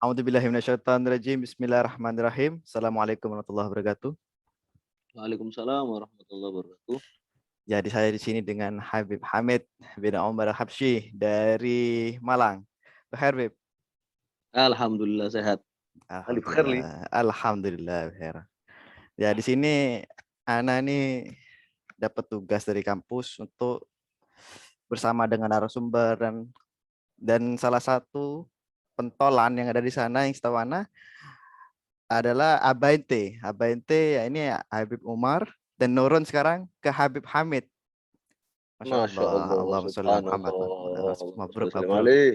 A'udzubillahi minasyaitonirrajim. Bismillahirrahmanirrahim. Assalamualaikum warahmatullahi wabarakatuh. Waalaikumsalam warahmatullahi wabarakatuh. Jadi saya di sini dengan Habib Hamid bin Umar Habsyi dari Malang. Pak Habib. Alhamdulillah sehat. Alif khair li. Alhamdulillah. Ya di sini Ana nih dapat tugas dari kampus untuk bersama dengan narasumber dan salah satu pentolan yang ada di sana yang setahu Ana adalah Abainte. Abainte ya ini ya Habib Umar dan nurun sekarang ke Habib Hamid. Masya Masya Allah, Allah, Allahumma sholli ala Muhammad. subhanallah. Mabruk, Allahumma mabruk. alaih.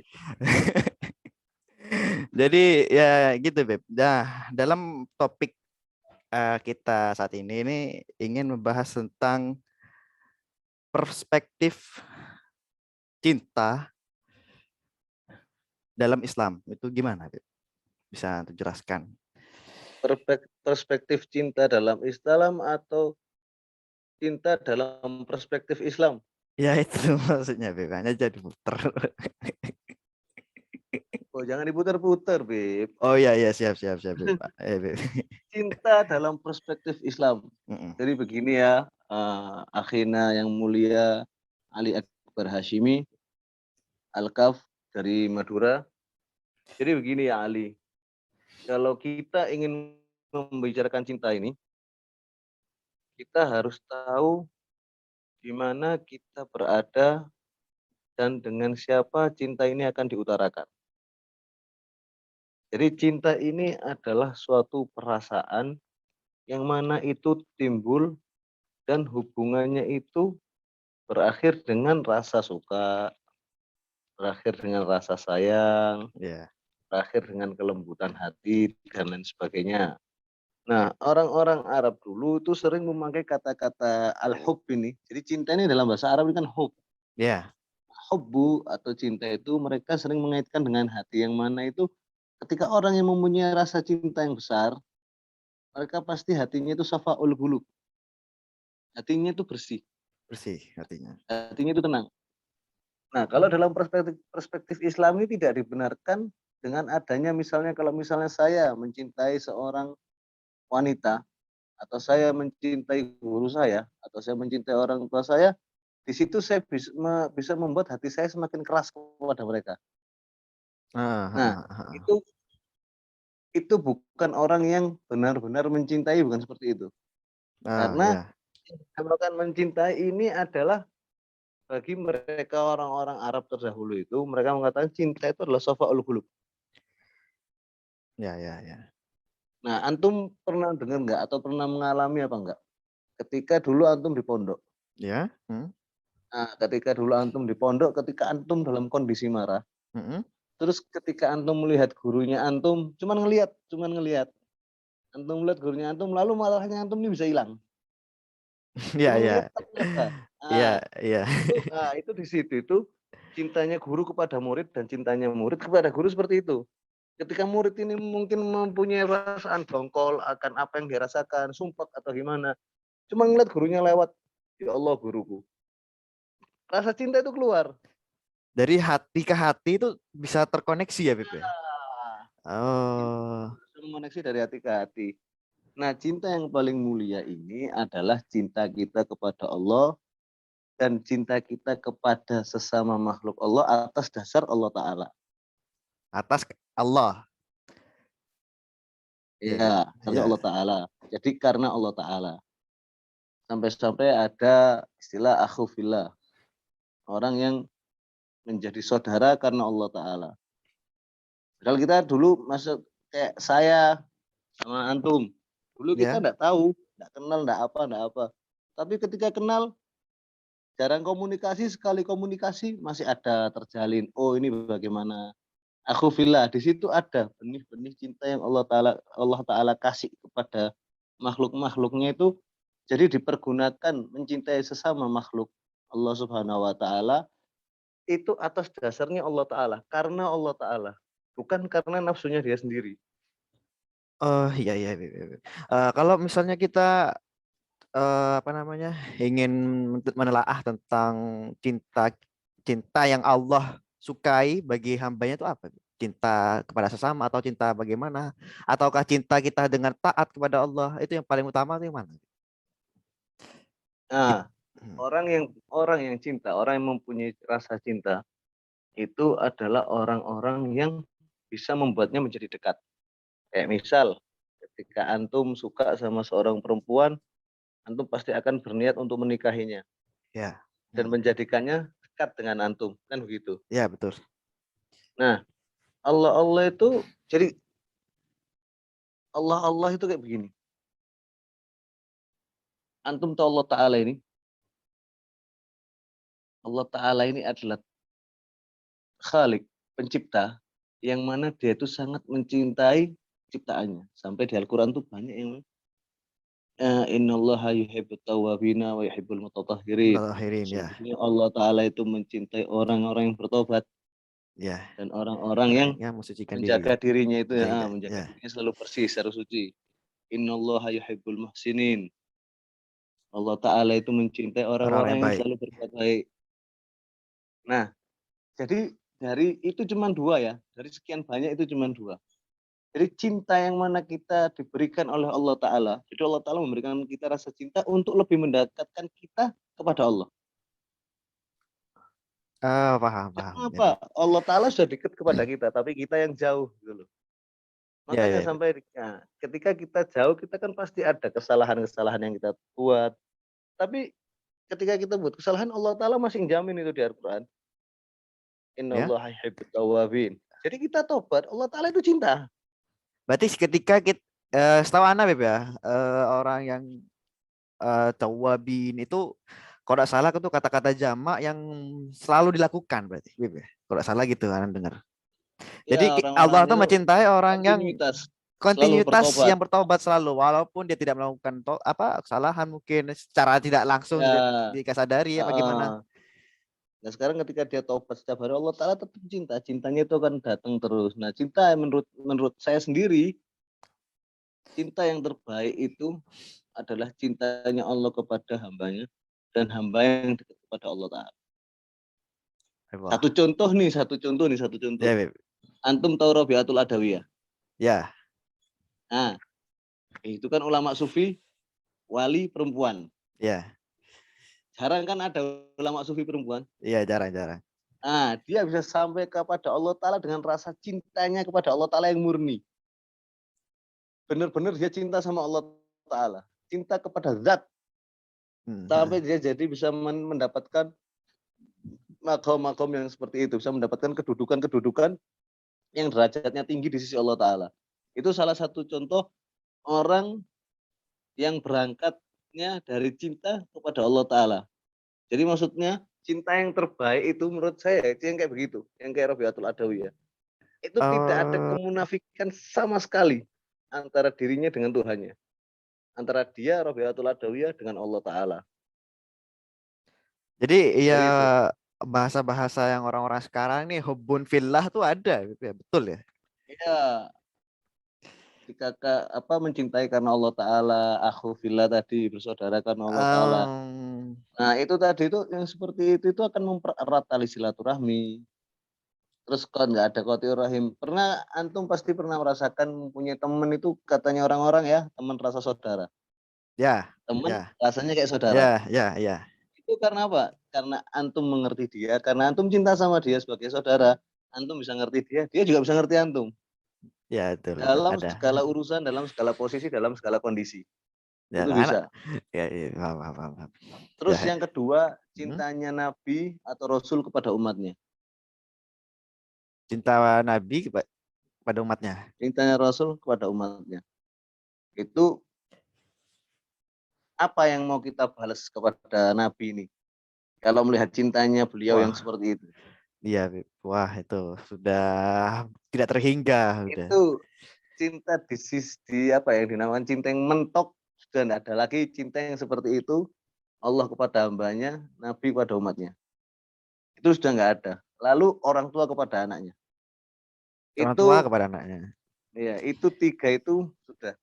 Jadi ya gitu, Beb. Nah, dalam topik kita saat ini ingin membahas tentang perspektif cinta dalam Islam. Itu gimana, Beb? Bisa dijelaskan? Perspektif cinta dalam Islam atau cinta dalam perspektif Islam? Ya itu maksudnya, Beb. Hanya jadi muter. Oh, jangan diputar-putar, Beb. Oh iya, iya, siap, Beb. Beb. Cinta dalam perspektif Islam. Mm-mm. Jadi begini ya, akhina yang mulia Ali Akbar Hashimi Al-Kaf dari Madura. Jadi begini ya Ali, kalau kita ingin membicarakan cinta ini, kita harus tahu di mana kita berada dan dengan siapa cinta ini akan diutarakan. Jadi cinta ini adalah suatu perasaan yang mana itu timbul dan hubungannya itu berakhir dengan rasa suka, berakhir dengan rasa sayang, Ya. berakhir dengan kelembutan hati, dan lain sebagainya. Nah, orang-orang Arab dulu itu sering memakai kata-kata al-hub ini. Jadi cinta ini dalam bahasa Arab ini kan hub. Ya. Hubbu atau cinta itu mereka sering mengaitkan dengan hati, yang mana itu ketika orang yang mempunyai rasa cinta yang besar, mereka pasti hatinya itu safaul qulub. Hatinya itu bersih, Bersih hatinya. hatinya itu tenang. Nah, kalau dalam perspektif Islam ini tidak dibenarkan dengan adanya misalnya, kalau misalnya saya mencintai seorang wanita, atau saya mencintai guru saya, atau saya mencintai orang tua saya, di situ saya bisa membuat hati saya semakin keras kepada mereka. Ah, Nah, ah, ah, ah. itu bukan orang yang benar-benar mencintai, bukan seperti itu. Ah, Karena ya. yang dinamakan mencintai ini adalah bagi mereka orang-orang Arab terdahulu itu, mereka mengatakan cinta itu adalah safaul qulub. Ya, ya, ya. Nah, antum pernah dengar nggak atau pernah mengalami apa enggak? Ketika dulu antum di pondok. Ya. Nah, ketika dulu antum di pondok, ketika antum dalam kondisi marah, Mm-mm. terus ketika antum melihat gurunya antum, cuman ngelihat. Antum melihat gurunya antum, lalu marahnya antum ini bisa hilang. Ya, Cuma ya. ngelihat tak biasa. Ya, Nah, ya. itu di situ itu cintanya guru kepada murid dan cintanya murid kepada guru seperti itu. Ketika murid ini mungkin mempunyai perasaan dongkol akan apa yang dirasakan, sumpah atau gimana, cuma ngeliat gurunya lewat, ya Allah guruku. Rasa cinta itu keluar. Dari hati ke hati itu bisa terkoneksi ya, Beb? Ya? Nah, cinta itu Oh, bisa mengoneksi dari hati ke hati. Nah, cinta yang paling mulia ini adalah cinta kita kepada Allah dan cinta kita kepada sesama makhluk Allah atas dasar Allah Ta'ala. atas Allah. Ya, Beb. Ya, karena Ya. Allah Ta'ala. Jadi karena Allah Ta'ala. Sampai-sampai ada istilah akhu fillah. Orang yang menjadi saudara karena Allah Ta'ala. Kalau kita dulu masuk kayak saya sama antum. Dulu kita Ya. enggak tahu, enggak kenal, enggak apa. Tapi ketika kenal, jarang komunikasi, sekali komunikasi masih ada terjalin. Oh, ini bagaimana? Aku fillah, di situ ada benih-benih cinta yang Allah Ta'ala kasih kepada makhluk-makhluknya itu, jadi dipergunakan mencintai sesama makhluk Allah Subhanahu wa taala itu atas dasarnya Allah Ta'ala, karena Allah Ta'ala, bukan karena nafsunya dia sendiri. Oh, iya, iya, Beb. Kalau misalnya kita apa namanya ingin menelaah tentang cinta cinta yang Allah sukai bagi hambanya itu apa? cinta kepada sesama atau cinta bagaimana? Ataukah cinta kita dengan taat kepada Allah? Itu yang paling utama itu yang mana? It- Nah, orang yang cinta, orang yang mempunyai rasa cinta itu adalah orang-orang yang bisa membuatnya menjadi dekat. Kayak misal, ketika antum suka sama seorang perempuan, antum pasti akan berniat untuk menikahinya Ya. dan menjadikannya dekat dengan antum, kan begitu. Ya, betul. Nah, Allah itu jadi Allah itu kayak begini. Antum tahu Allah Ta'ala ini adalah Khalik, pencipta, yang mana dia itu sangat mencintai ciptaannya. Sampai di Al-Quran tuh banyak yang innallaha yuhibbut tawwabina wa yuhibbul mutatahhirin. Akhirin ya. Sesungguhnya Allah Ta'ala itu mencintai orang-orang yang bertobat Ya. dan orang-orang yang Yang mensucikan diri. menjaga dirinya itu Menjaga. menjaga Ya. dirinya selalu bersih, selalu suci. Innallaha yuhibbul muhsinin. Allah Ta'ala itu mencintai Orang-orang orang-orang yang yang baik. selalu berbuat baik. Nah, jadi dari itu cuma dua ya, dari sekian banyak itu cuma dua. Jadi cinta yang mana kita diberikan oleh Allah Ta'ala. Jadi Allah Ta'ala memberikan kita rasa cinta untuk lebih mendekatkan kita kepada Allah. Paham, Karena paham. Ya, apa? Allah Ta'ala sudah dekat kepada kita, tapi kita yang jauh gitu loh. ya, Makanya ya. ketika kita jauh, kita kan pasti ada kesalahan-kesalahan yang kita buat. Tapi ketika kita buat kesalahan, Allah Ta'ala masih jamin itu di Al-Quran. Ya. Innallaha yuhibbut tawwabin. Jadi kita tobat, Allah Ta'ala itu cinta. Berarti ketika kita setahu Ana Beb ya, orang yang tawabin itu kalau tidak salah itu kata-kata jamak yang selalu dilakukan berarti Beb ya. Kalau tidak salah gitu Ana dengar. Jadi Ya, orang-orang Allah tuh itu mencintai orang yang kontinuitas, selalu kontinuitas bertobat. yang bertobat selalu walaupun dia tidak melakukan kesalahan mungkin secara tidak langsung Ya, dikasadari apa gimana. heeh. Nah, sekarang ketika dia taubat setiap hari, Allah Ta'ala tetap cinta. Cintanya itu akan datang terus. Nah, cinta menurut saya sendiri, cinta yang terbaik itu adalah cintanya Allah kepada hambanya dan hamba yang dekat kepada Allah Ta'ala. Wah. Satu contoh. Ya, Beb. Antum tahu Rabi'atul Adawiyah. Ya, Nah, itu kan ulama sufi, wali perempuan. ya. Jarang kan ada ulama sufi perempuan. Iya, jarang-jarang. Nah, dia bisa sampai kepada Allah Ta'ala dengan rasa cintanya kepada Allah Ta'ala yang murni. Benar-benar dia cinta sama Allah Ta'ala. Cinta kepada zat. Sampai dia jadi bisa mendapatkan makom-makom yang seperti itu. Bisa mendapatkan kedudukan-kedudukan yang derajatnya tinggi di sisi Allah Ta'ala. Itu salah satu contoh orang yang berangkatnya dari cinta kepada Allah Ta'ala. Jadi maksudnya cinta yang terbaik itu menurut saya itu yang kayak begitu. Yang kayak Rabi'atul Adawiyah. Itu tidak ada Eh, kemunafikan sama sekali antara dirinya dengan Tuhannya. Antara dia Rabi'atul Adawiyah dengan Allah Ta'ala. jadi ya Seperti itu. bahasa-bahasa yang orang-orang sekarang nih hubbun fillah tuh ada gitu ya, betul ya? Iya, jika mencintai karena Allah Ta'ala, akhu fillah tadi, bersaudara karena Allah Ta'ala. Em, Nah, itu tadi itu yang seperti itu akan mempererat tali silaturahmi. Terus kan nggak ada qatir rahim. Pernah antum pasti pernah merasakan punya teman itu katanya orang-orang ya, teman rasa saudara. ya, Teman ya, rasanya kayak saudara. ya, ya, ya, Itu karena apa? Karena antum mengerti dia, karena antum cinta sama dia sebagai saudara, antum bisa ngerti dia, dia juga bisa ngerti antum. ya, betul, betul. Dalam Ada. segala urusan, dalam segala posisi, dalam segala kondisi. Ya, Itu anak. bisa. Ya, ya, paham, paham, paham, paham. Ya, Terus yang kedua, hmm. cintanya Nabi atau Rasul kepada umatnya. Cinta Nabi kepada umatnya. Cintanya Rasul kepada umatnya. Itu apa yang mau kita balas kepada Nabi ini? Kalau melihat cintanya beliau yang Wah, seperti itu. iya, Beb. Wah, itu sudah tidak terhingga, udah. Itu cinta di apa yang dinamakan cinta yang mentok, sudah tidak ada lagi cinta yang seperti itu. Allah kepada hambanya, Nabi kepada umatnya. Itu sudah nggak ada. Lalu orang tua kepada anaknya. Orang tua Itu kepada anaknya. ya, itu tiga itu sudah.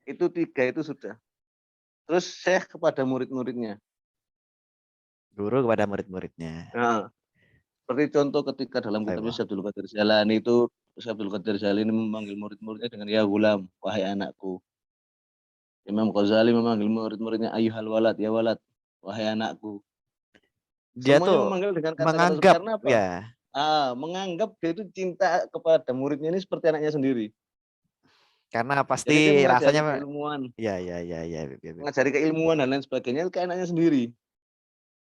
Itu tiga itu sudah. Terus syekh kepada murid-muridnya. Guru kepada murid-muridnya. Nah, Seperti contoh ketika dalam kitabnya Aiwa. Syekh Abdul Qadir Jailani itu, Syekh Abdul Qadir Jailani memanggil murid-muridnya dengan ya gulam, wahai anakku. Imam Ghazali memanggil murid-muridnya ayyuhal walad, ya walad, wahai anakku. Dia Semuanya tuh memanggil dengan kata-kata menganggap karena apa? ya, Menganggap dia itu cinta kepada muridnya ini seperti anaknya sendiri. karena Jadi dia pasti mengajari rasanya keilmuan, ya ya ya ya Beb, ya, Beb. mengajari keilmuan dan lain sebagainya ke anaknya sendiri.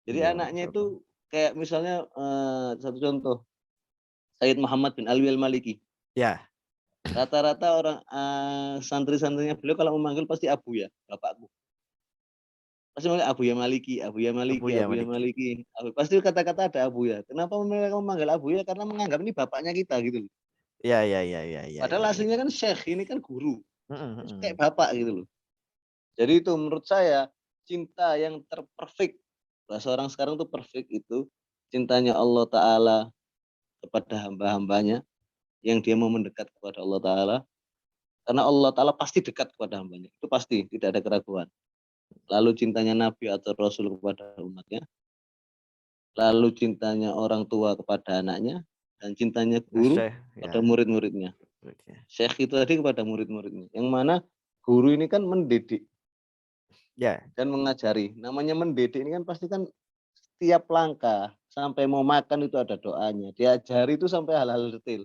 Jadi Iya, anaknya Masya Allah. itu kayak misalnya satu contoh, Sayyid Muhammad bin Alwi Al-Maliki. Ya, Rata-rata orang santri-santrinya beliau kalau memanggil pasti Abu ya, bapakku. Pasti manggil Abu ya Maliki, Abu ya Abu Maliki, ya Abu ya Maliki. Maliki. Pasti kata-kata ada Abu ya. Kenapa mereka memanggil Abu ya? Karena menganggap ini bapaknya kita gitu loh. Ya ya ya ya ya ya Padahal ya. aslinya kan Syekh, ini kan guru. Mm-mm, Kayak mm-mm. bapak gitu loh. Jadi itu menurut saya cinta yang terperfect. Bahasa orang sekarang tuh perfect itu cintanya Allah Ta'ala kepada hamba-hambanya yang dia mau mendekat kepada Allah Ta'ala. Karena Allah Ta'ala pasti dekat kepada hambanya. Itu pasti, tidak ada keraguan. Lalu cintanya Nabi atau Rasul kepada umatnya. Lalu cintanya orang tua kepada anaknya. Dan cintanya guru Syekh pada ya. murid-muridnya. Syekh itu tadi kepada murid-muridnya. Yang mana guru ini kan mendidik Ya, dan mengajari. Namanya mendidik ini kan pasti kan setiap langkah sampai mau makan itu ada doanya. Diajari itu sampai hal-hal detail.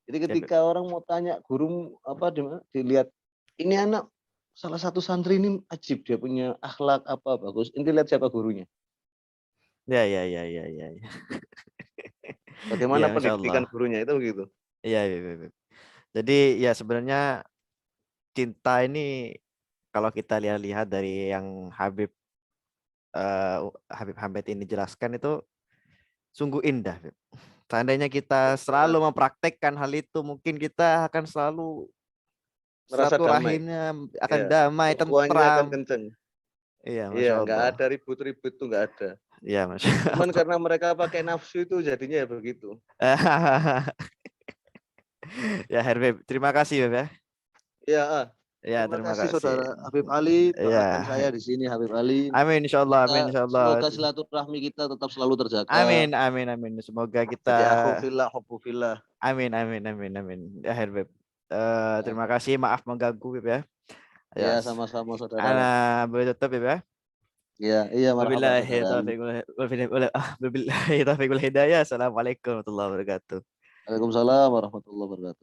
Jadi ya, Beb. ketika orang mau tanya guru apa dilihat ini anak salah satu santri ini ajib, dia punya akhlak apa bagus. Ini lihat siapa gurunya. Ya ya ya ya ya ya. Bagaimana Ya, Masya Allah. pendidikan gurunya itu begitu. Iya, iya, iya, Beb. Jadi ya sebenarnya cinta ini kalau kita lihat-lihat dari yang eh, Habib Hamid ini jelaskan itu sungguh indah, Beb. Seandainya kita selalu Benar. mempraktekkan hal itu, mungkin kita akan selalu Merasa damai. silaturahimnya akan Ya, damai, ukhuwahnya akan tentram. kenceng. Iya, Iya, Masya nggak Allah. ada ribut-ribut tuh nggak ada. Iya, Masya Cuman Allah. karena mereka pakai nafsu itu jadinya ya begitu. Ya, Herbib, terima kasih, Beb ya. Iya, Ya, terima terima kasih kasih. Saudara Habib Ali, Ya, doakan saya di sini Habib Ali. amin, insya Allah, amin, insya Allah. Semoga silaturahmi kita tetap selalu terjaga. Amin, amin, amin. Semoga kita, Jadi akhu fillah, hubbu fillah. amin, amin, amin, amin. Ya, Herbib. Ya, Terima kasih, maaf mengganggu, Beb ya. Ya, ya sama-sama saudara. Ana boleh tutup, Beb ya. Iya, iya marhaba Wabillahi saudara. taufiq wabillahi taufiq wal hidayah. Assalamualaikum warahmatullahi wabarakatuh. Waalaikumsalam warahmatullahi wabarakatuh.